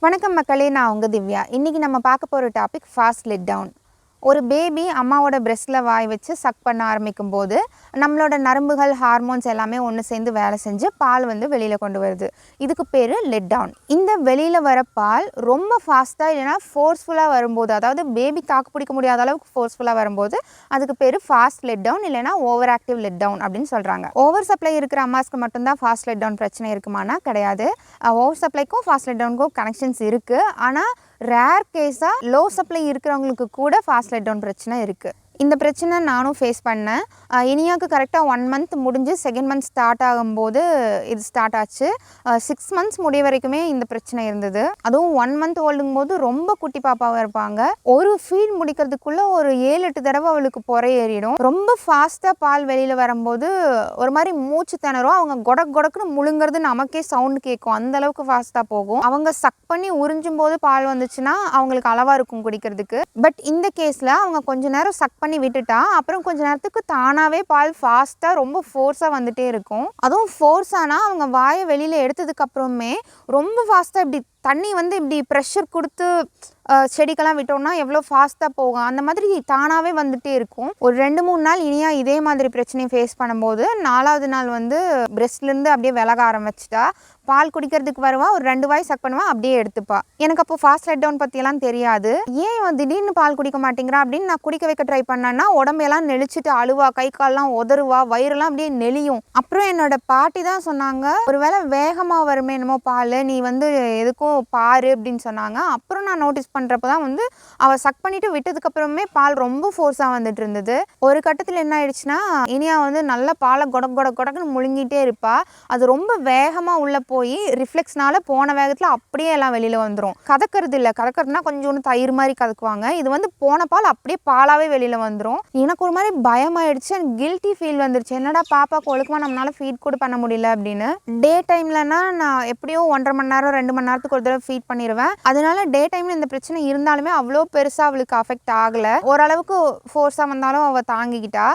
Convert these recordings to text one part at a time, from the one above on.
வணக்கம் மக்களே, நான் உங்க திவ்யா. இன்னைக்கு நம்ம பார்க்க போற டாபிக் ஃபாஸ்ட் லெட் டவுன். ஒரு பேபி அம்மாவோட பிரெஸ்ட்டில் வாய் வச்சு சக் பண்ண ஆரம்பிக்கும் போது நம்மளோட நரம்புகள், ஹார்மோன்ஸ் எல்லாமே ஒன்று சேர்ந்து வேலை செஞ்சு பால் வெளியில் கொண்டு வருது. இதுக்கு பேர் லெட் டவுன். இந்த வெளியில் வர பால் ரொம்ப ஃபாஸ்ட்டாக இல்லைனா ஃபோர்ஸ்ஃபுல்லாக வரும்போது, அதாவது பேபி தாக்கு பிடிக்க முடியாத அளவுக்கு ஃபோர்ஸ்ஃபுல்லாக வரும்போது அதுக்கு பேர் ஃபாஸ்ட் லெட் டவுன் இல்லைனா ஓவர் ஆக்டிவ் லெட் டவுன் அப்படின்னு சொல்கிறாங்க. ஓவர் சப்ளை இருக்கிற அம்மாஸ்க்கு மட்டும்தான் ஃபாஸ்ட் லெட் டவுன் பிரச்சனை இருக்குமானா கிடையாது. ஓவர் சப்ளைக்கும் ஃபாஸ்ட் லெட் டவுனுக்கும் கனெக்ஷன்ஸ் இருக்குது. ஆனால் ரேர் கேஸாக லோ சப்ளை இருக்கிறவங்களுக்கு கூட ஃபாஸ்ட் லெட் டவுன் பிரச்சனை இருக்குது. இந்த பிரச்சனை நானும் ஃபேஸ் பண்ணேன். இனியாவுக்கு கரெக்டாக 1 மந்த் முடிஞ்சு செகண்ட் மந்த் ஸ்டார்ட் ஆகும்போது இது ஸ்டார்ட் ஆச்சு. 6 மந்த்ஸ் முடிய வரைக்குமே இந்த பிரச்சனை இருந்தது. அதுவும் 1 மந்த் ஓல்டுங்கும் போது ரொம்ப குட்டி பாப்பாவாக இருப்பாங்க. ஒரு ஃபீட் முடிக்கிறதுக்குள்ளே ஒரு 7-8 தடவை அவளுக்கு பொறை ஏறிடும். ரொம்ப ஃபாஸ்ட்டாக பால் வெளியில் வரும்போது ஒரு மாதிரி மூச்சு திணறும். அவங்க கொடக்குன்னு முழுங்கிறது நமக்கே சவுண்டு கேட்கும். அந்தளவுக்கு ஃபாஸ்ட்டாக போகும். அவங்க சக் பண்ணி உறிஞ்சும் போது பால் வந்துச்சுன்னா அவங்களுக்கு அளவாக இருக்கும் குடிக்கிறதுக்கு. பட் இந்த கேஸில் அவங்க கொஞ்ச நேரம் சக் பண்ணி விட்டுட்டா அப்புறம் கொஞ்ச நேரத்துக்கு தானாகவே பால் ஃபாஸ்ட்டாக ரொம்ப ஃபோர்ஸாக வந்துட்டே இருக்கும். அதுவும் ஃபோர்ஸ் ஆனால் அவங்க வாயை வெளியில் எடுத்ததுக்கு அப்புறமே ரொம்ப ஃபாஸ்ட்டாக இப்படி தண்ணி இப்படி ப்ரெஷர் கொடுத்து செடிக்கெல்லாம் விட்டோம்னா எவ்வளோ ஃபாஸ்ட்டாக போகும், அந்த மாதிரி தானாகவே வந்துகிட்டே இருக்கும். ஒரு 2-3 நாள் இனியா இதே மாதிரி பிரச்சனையை ஃபேஸ் பண்ணும்போது 4வது நாள் பிரெஸ்ட்லேருந்து அப்படியே விலக ஆரம்பிச்சிட்டா. பால் குடிக்கிறதுக்கு வருவா, ஒரு 2 வாய் சக் பண்ணுவா, அப்படியே எடுத்துப்பா. எனக்கு அப்போ ஃபாஸ்ட் லெட் டவுன் பற்றியெல்லாம் தெரியாது. ஏன் திடீர்னு பால் குடிக்க மாட்டேங்கிறா அப்படின்னு நான் குடிக்க வைக்க ட்ரை பண்ணேன்னா உடம்பெல்லாம் நெளிச்சிட்டு அழுவா, கை கால்லாம் உதறுவா, வயிறெல்லாம் அப்படியே நெளியும். அப்புறம் என்னோட பாட்டி தான் சொன்னாங்க, ஒருவேளை வேகமாக வருமே என்னமோ பால், நீ எதுக்கும் பாரு அப்படின்னு சொன்னாங்க. அப்புறம் நான் நோட்டீஸ் பண்ணுறப்ப தான் அவள் சக் பண்ணிட்டு விட்டதுக்கப்புறமே பால் ரொம்ப ஃபோர்ஸாக வந்துட்டு இருந்தது. ஒரு கட்டத்தில் என்ன ஆயிடுச்சுன்னா இனியா நல்லா பாலை கொடக்குன்னு முழுங்கிட்டே இருப்பா. அது ரொம்ப வேகமாக உள்ளே போய் ரிஃப்ளெக்ஸ்னால போன வேகத்தில் அப்படியே எல்லாம் வெளியில் வந்துடும். கதக்கிறது இல்லை, கதக்கிறதுனா கொஞ்சோண்டு தயிர் மாதிரி கதக்குவாங்க. இது போன பால் அப்படியே பாலாகவே வெளியில் வந்துடும். எனக்கு ஒரு மாதிரி பயமாயிடுச்சு, எனக்கு கில்ட்டி ஃபீல் வந்துருச்சு. என்னடா பாப்பாவுக்கு ஒழுக்கமாக நம்மளால் ஃபீட் கூட பண்ண முடியல அப்படின்னு. டே டைம்லனா நான் எப்படியோ 1.5 மணி நேரம் 2 மணி நேரத்துக்கு ஒரு தடவை ஃபீட் பண்ணிடுவேன். அதனால டே டைமில் இந்த பிரச்சனை இருந்தாலுமே அவ்வளோ பெருசாக அவளுக்கு அஃபெக்ட் ஆகலை. ஓரளவுக்கு ஃபோர்ஸாக வந்தாலும் அவள் தாங்கிக்கிட்டா.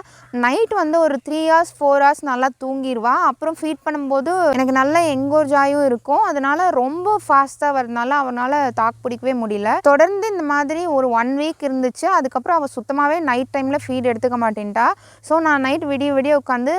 நைட் ஒரு 3 hours 4 hours நல்லா தூங்கிடுவா. அப்புறம் ஃபீட் பண்ணும்போது எனக்கு நல்ல எங்கோர்ஜாயும் இருக்கும். அதனால ரொம்ப ஃபாஸ்ட்டாக வரதுனால அவனால் தாக்கு பிடிக்கவே முடியல. தொடர்ந்து இந்த மாதிரி ஒரு 1 வீக் இருந்துச்சு. அதுக்கப்புறம் அவள் சுத்தமாகவே நைட் டைமில் ஃபீட் எடுத்துக்க மாட்டேன்ட்டா. ஸோ நான் நைட் விடிய உட்காந்து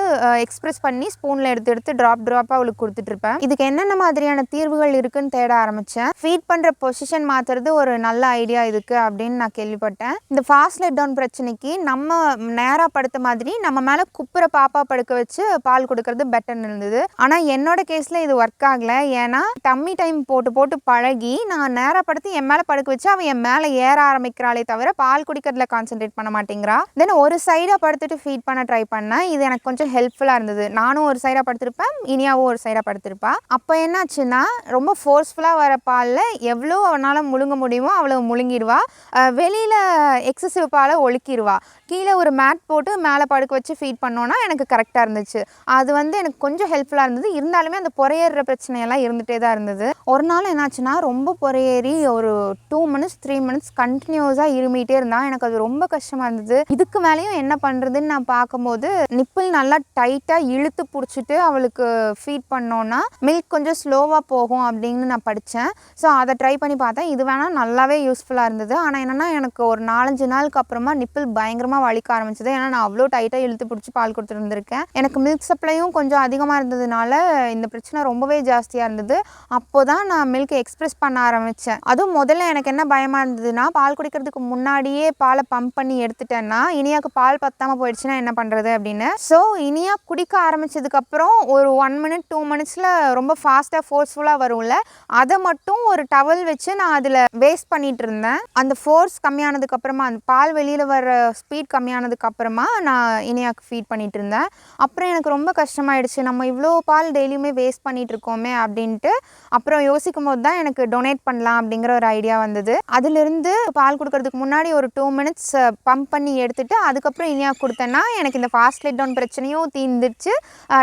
எக்ஸ்பிரஸ் பண்ணி ஸ்பூனில் எடுத்து ட்ராப்பாக அவளுக்கு கொடுத்துட்ருப்பேன். இதுக்கு என்னென்ன மாதிரியான தீர்வுகள் இருக்குன்னு தேட ஆரம்பித்தேன். ஃபீட் பண்ணுற பொசிஷன் மாற்றுறது ஒரு நல்ல ஐடியா இதுக்கு அப்படின்னு நான் கேள்விப்பட்டேன். இந்த ஃபாஸ்ட் லெட் டவுன் பிரச்சனைக்கு நம்ம நேராக படுத்த மாதிரி நம்ம மேலே குப்புற பாப்பா படுக்க வச்சு பால் கொடுக்கறது பெட்டர்னு இருந்தது. ஆனால் என்னோட கேஸில் இது ஒர்க் ஆகலை. ஏன்னா டம்மி டைம் போட்டு பழகி நான் நேராக படுத்து என் மேலே படுக்க வச்சு அவன் என் மேலே ஏற ஆரம்பிக்கிறாளே தவிர பால் குடிக்கிறதுல கான்சென்ட்ரேட் பண்ண மாட்டேங்கிறா. தென் ஒரு சைடாக படுத்துட்டு ஃபீட் பண்ண ட்ரை பண்ணேன். இது எனக்கு கொஞ்சம் ஹெல்ப்ஃபுல்லாக இருந்தது. நானும் ஒரு சைடாக படுத்திருப்பேன், இனியாவும் ஒரு சைடாக படுத்திருப்பா. அப்போ என்னாச்சுன்னா ரொம்ப ஃபோர்ஸ்ஃபுல்லாக வர பாலில் எவ்வளோ அவனால் முழுங்க முடியுமோ அவ்வளோ முழுங்கிடுவா. வெளியில் எக்ஸசிவ் பாலை ஒழுக்கிடுவா. கீழே ஒரு மேட் போட்டு மேலே படுக்க வச்சு ஃபீட் பண்ணோன்னா எனக்கு கரெக்டாக இருந்துச்சு. அது எனக்கு கொஞ்சம் ஹெல்ப்ஃபுல்லாக இருந்தது. இருந்தாலுமே அந்த பொறையேறுற பிரச்சனையெல்லாம் இருந்துகிட்டே தான் இருந்தது. ஒரு நாள் என்னாச்சுன்னா ரொம்ப பொறையேறி ஒரு 2 minutes 3 minutes கண்டினியூஸாக இருமிகிட்டே இருந்தால் எனக்கு அது ரொம்ப கஷ்டமாக இருந்தது. இதுக்கு மேலேயும் என்ன பண்ணுறதுன்னு நான் பார்க்கும்போது நிப்பிள் நல்லா டைட்டாக இழுத்து பிடிச்சிட்டு அவளுக்கு ஃபீட் பண்ணோன்னா மில்க் கொஞ்சம் ஸ்லோவாக போகும் அப்படின்னு நான் படித்தேன். ஸோ அதை ட்ரை பண்ணி பார்த்தேன். இது வேணால் நல்லாவே யூஸ்ஃபுல்லாக இருந்தது. ஆனால் என்னென்னா எனக்கு ஒரு 4-5 நாளுக்கு அப்புறமா நிப்பிள் பயங்கரமாக வலிக்க ஆரம்பிச்சது. ஏன்னா நான் அவ்வளோ டைட்டாக இழுத்து பிடிச்சி பால் கொடுத்துருந்துருக்கேன். எனக்கு மில்க் சப்ளையும் கொஞ்சம் அதிகமாக இருந்ததுனால இந்த பிரச்சனை ரொம்பவே ஜாஸ்தியாக இருந்தது. அப்போ தான் நான் மில்க் எக்ஸ்பிரஸ் பண்ண ஆரம்பித்தேன். அதுவும் முதல்ல எனக்கு என்ன பயமாக இருந்ததுன்னா பால் குடிக்கிறதுக்கு முன்னாடியே பாலை பம்ப் பண்ணி எடுத்துட்டேன்னா இனியாவுக்கு பால் பத்தாமல் போயிடுச்சுன்னா என்ன பண்ணுறது அப்படின்னு. ஸோ இனியா குடிக்க ஆரம்பித்ததுக்கப்புறம் ஒரு 1 minute 2 minutesல ரொம்ப ஃபாஸ்ட்டாக ஃபோர்ஸ்ஃபுல்லாக வரும்ல, அதை மட்டும் ஒரு டவல் வச்சு நான் அதில் வேஸ்ட் பண்ணிகிட்டு இருந்தேன். அந்த ஃபோர்ஸ் கம்மியானதுக்கப்புறமா அந்த பால் வெளியில் வர ஸ்பீட் கம்மியானதுக்கப்புறமா நான் இனியாவுக்கு ஃபீட் பண்ணிகிட்டு இருந்தேன். அப்புறம் எனக்கு ரொம்ப கஷ்டமாயிடுச்சு, நம்ம இவ்வளோ பால் டெய்லியுமே வேஸ்ட் பண்ணிகிட்டு இருக்கோமே அப்படின்ட்டு. அப்புறம் யோசிக்கும் போது தான் எனக்கு டொனேட் பண்ணலாம் அப்படிங்கிற ஒரு ஐடியா வந்தது. அதிலிருந்து பால் கொடுக்கறதுக்கு முன்னாடி ஒரு 2 minutes பம்ப் பண்ணி எடுத்துகிட்டு அதுக்கப்புறம் இனியாவுக்கு கொடுத்தேன்னா எனக்கு இந்த ஃபாஸ்ட் லெட் டவுன் பிரச்சனையும் தீர்ந்துச்சு,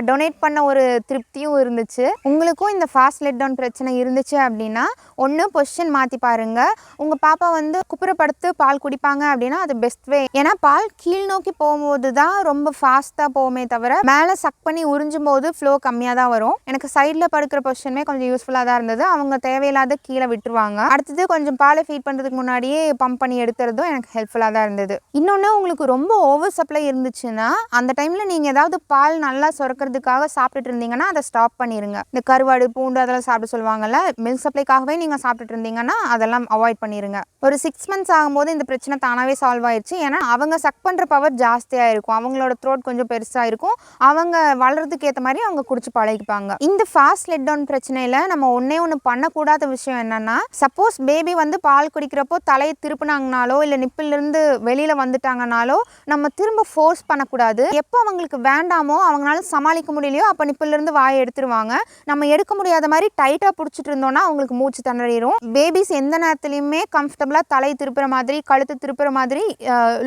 டொனேட் பண்ண ஒரு திருப்தியும் இருந்துச்சு. உங்களுக்கும் இந்த ஃபாஸ்ட் லெட் டவுன் பிரச்சனை இருந்துச்சு அப்படின்னா ஒன்று பொசிஷன் மாற்றி பாருங்கள். உங்கள் பாப்பா வந்து குப்புறப்படுத்து பால் குடிப்பாங்க அப்படின்னா அது பெஸ்ட் வே. ஏன்னா பால் கீழ் நோக்கி போகும்போது தான் ரொம்ப ஃபாஸ்ட்டாக போகுமே தவிர மேலே சக் பண்ணி உறிஞ்சும் போது ஃப்ளோ கம்மியாக தான் வரும். எனக்கு சைடில் படுக்கிற பொசிஷனுமே கொஞ்சம் யூஸ்ஃபுல்லாக தான் இருந்தது. அவங்க தேவையில்லாத கீழே விட்டுருவாங்க. அடுத்தது கொஞ்சம் பாலை ஃபீட் பண்ணுறதுக்கு முன்னாடியே பம்ப் பண்ணி எடுத்துறதும் எனக்கு ஹெல்ப்ஃபுல்லாக தான் இருந்தது. இன்னொன்று, உங்களுக்கு ரொம்ப ஓவர் சப்ளை இருந்துச்சுன்னா அந்த டைமில் நீங்கள் ஏதாவது பால் நல்லா சுரக்கிறதுக்காக சாப்பிட்டுட்டு இருந்தீங்கன்னா அதை ஸ்டாப் பண்ணிடுங்க. இந்த கருவாடு பூண்டு அதெல்லாம் சாப்பிட சொல்லுவாங்கல்ல, மில்க் சப்ளைக்காகவே நீங்கள் சாப்பிட்டுட்டு இருந்தீங்கன்னா அதெல்லாம் அவாய்ட் பண்ணிடுங்க. ஒரு 6 months ஆகும்போது இந்த பிரச்சனை தானாகவே சால்வ் ஆயிடுச்சு. ஏன்னா அவங்க சக் பண்ணுற பவர் ஜாஸ்தியாக இருக்கும், அவங்களோட த்ரோட் கொஞ்சம் பெருசாக இருக்கும், அவங்க வளர்றதுக்கு ஏற்ற மாதிரி அவங்க குடிச்சு பழகிப்பாங்க. இந்த ஃபாஸ்ட் லெட் டவுன் பிரச்சனையில் நம்ம ஒன்று பண்ணக்கூடாத விஷயம் என்னன்னா, சப்போஸ் பேபி வந்து பால் குடிக்கிறப்போ தலையை திருப்பினாங்கனாலோ இல்லை நிப்பிலிருந்து வெளியில் வந்துட்டாங்கனாலோ நம்ம திரும்ப ஃபோர்ஸ் பண்ணக்கூடாது. எப்போ அவங்களுக்கு வேண்டாமோ அவங்களால சமாளிக்க முடியலையோ அப்போ நிப்பிலிருந்து வாயை எடுத்துருவாங்க. நம்ம எடுக்க முடியாத மாதிரி டைட்டாக பிடிச்சிட்டு இருந்தோம்னா அவங்களுக்கு மூச்சு திணறிடும். பேபிஸ் எந்த நேரத்துலையுமே கம்ஃபர்டபுளாக தலை திருப்புற மாதிரி கழுத்து திருப்புற மாதிரி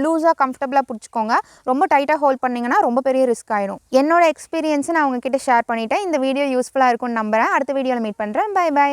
லூஸாக கம்ஃபர்டபுளாக பிடிச்சிக்கோங்க. ரொம்ப டைட்டாக ஹோல்ட் பண்ணிங்கன்னா ரொம்ப பெரிய ரிஸ்க் ஆயிடும். என்னோட எக்ஸ்பீரியன்ஸை நான் உங்ககிட்ட ஷேர் பண்ணிட்டேன். இந்த வீடியோ யூஸ்ஃபுல்லாக இருக்கும்னு நம்புகிறேன். அடுத்த வீடியோவில் மீட் பண்ணுறேன். Bye by.